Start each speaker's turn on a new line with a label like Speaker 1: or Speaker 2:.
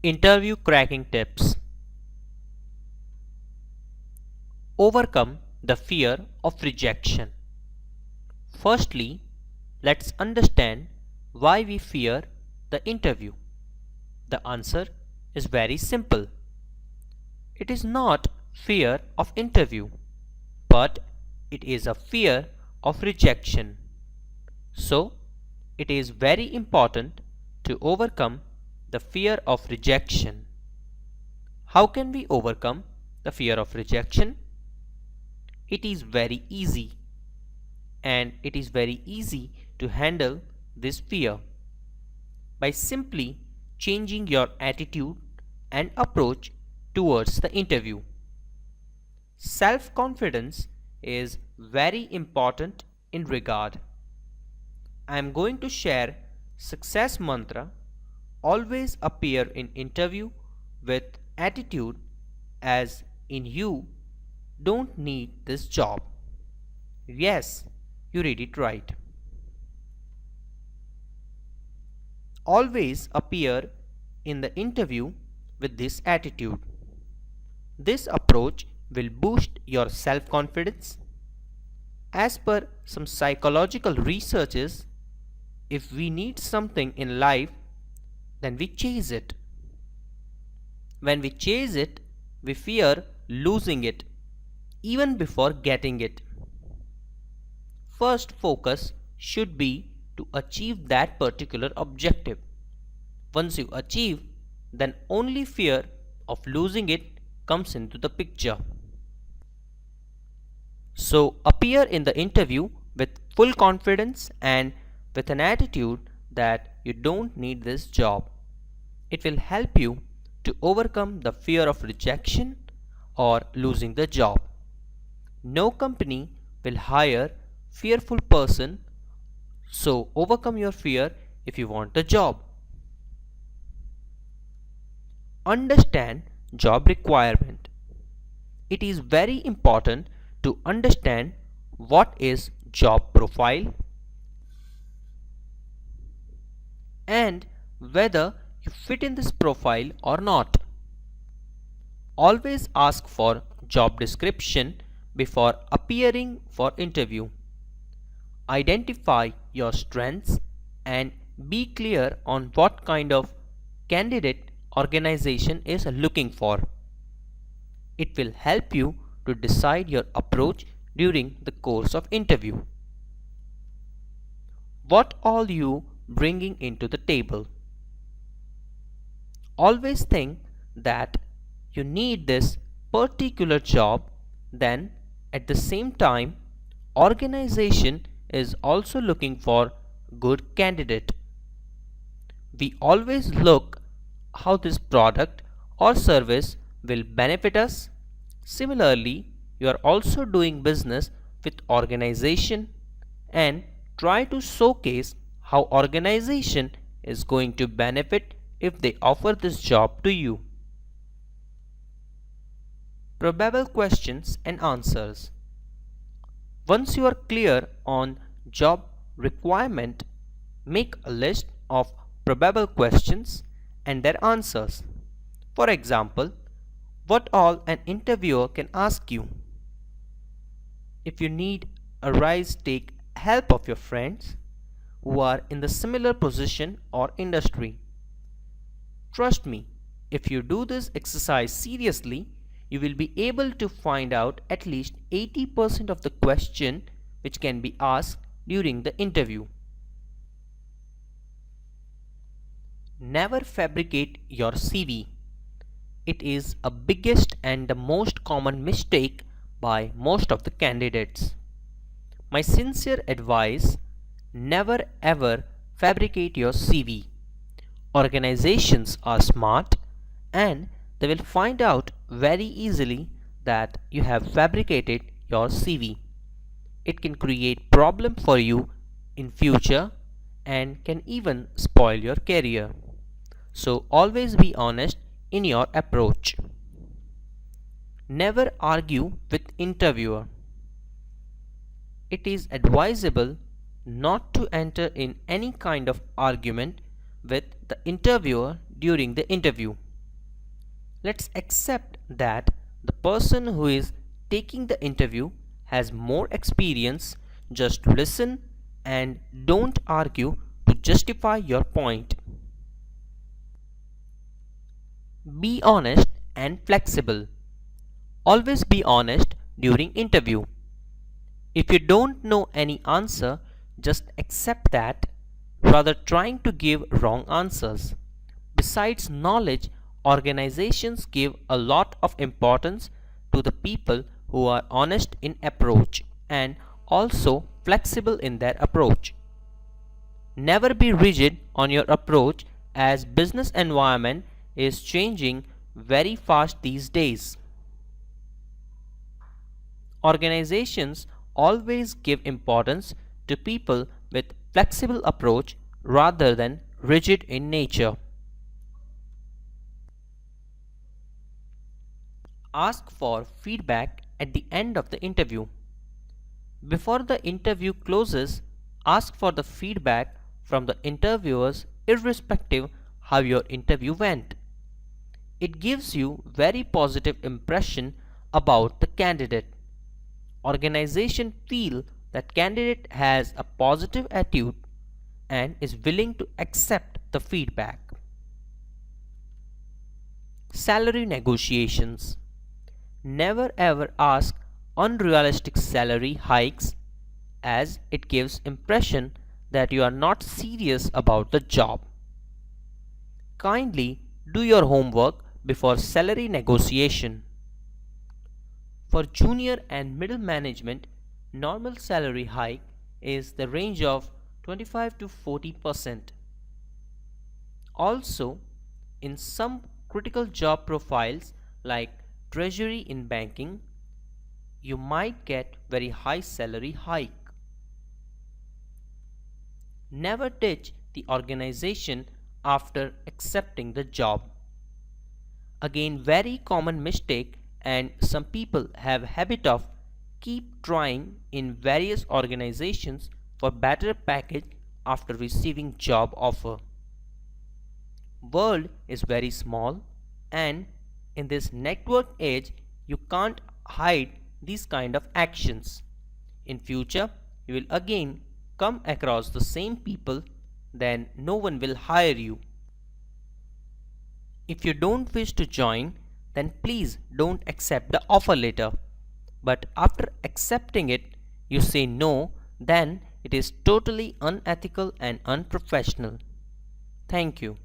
Speaker 1: Interview cracking tips. Overcome the fear of rejection. Firstly, let's understand why we fear the interview. The answer is very simple. It is not fear of interview, but it is a fear of rejection. So, it is very important to overcome the fear of rejection. How can we overcome the fear of rejection? It is very easy, and it is very easy to handle this fear by simply changing your attitude and approach towards the interview. Self confidence is very important in regard. I am going to share success mantra. Always appear in interview with attitude, as in you don't need this job. Yes, you read it right. Always appear in the interview with this attitude. This approach will boost your self confidence. As per some psychological researches, if we need something in life, then we chase it. When we chase it, we fear losing it even before getting it. First focus should be to achieve that particular objective. Once you achieve, then only fear of losing it comes into the picture. So appear in the interview with full confidence and with an attitude that you don't need this job. It will help you to overcome the fear of rejection or losing the job. No company will hire fearful person, so overcome your fear if you want the job. Understand job requirement. It is very important to understand what is job profile and whether you fit in this profile or not. Always ask for job description before appearing for interview. Identify your strengths and be clear on what kind of candidate organization is looking for. It will help you to decide your approach during the course of interview. What all you bringing into the table? Always think that you need this particular job, then at the same time organization is also looking for good candidate. We always look how this product or service will benefit us. Similarly, you are also doing business with organization and try to showcase how organization is going to benefit if they offer this job to you. Probable questions and answers. Once you are clear on job requirement, make a list of probable questions and their answers. For example, what all an interviewer can ask you. If you need a rise, take help of your friends who are in the similar position or industry. Trust me, if you do this exercise seriously, you will be able to find out at least 80% of the question which can be asked during the interview. Never fabricate your CV. It is a biggest and the most common mistake by most of the candidates. My sincere advice, never ever fabricate your CV. Organizations are smart and they will find out very easily that you have fabricated your CV. It can create problem for you in future and can even spoil your career. So always be honest in your approach. Never argue with interviewer. It is advisable not to enter in any kind of argument with the interviewer during the interview. Let's accept that the person who is taking the interview has more experience. Just listen and don't argue to justify your point. Be honest and flexible. Always be honest during interview. If you don't know any answer, just accept that rather trying to give wrong answers. Besides knowledge, organizations give a lot of importance to the people who are honest in approach and also flexible in their approach. Never be rigid on your approach as business environment is changing very fast these days. Organizations always give importance to people with flexible approach rather than rigid in nature. Ask for feedback at the end of the interview. Before the interview closes, ask for the feedback from the interviewers irrespective how your interview went. It gives you very positive impression about the candidate. Organization feel that candidate has a positive attitude and is willing to accept the feedback. Salary negotiations. Never ever ask unrealistic salary hikes as it gives impression that you are not serious about the job. Kindly do your homework before salary negotiation. For junior and middle management, normal salary hike is the range of 25 to 40%. Also, in some critical job profiles like treasury in banking, you might get very high salary hike. Never ditch the organization after accepting the job. Again, very common mistake, and some people have habit of keep trying in various organizations for better package after receiving job offer. World is very small, and in this network age you can't hide these kind of actions. In future you will again come across the same people, then no one will hire you. If you don't wish to join, then please don't accept the offer letter. But after accepting it, you say no, then it is totally unethical and unprofessional. Thank you.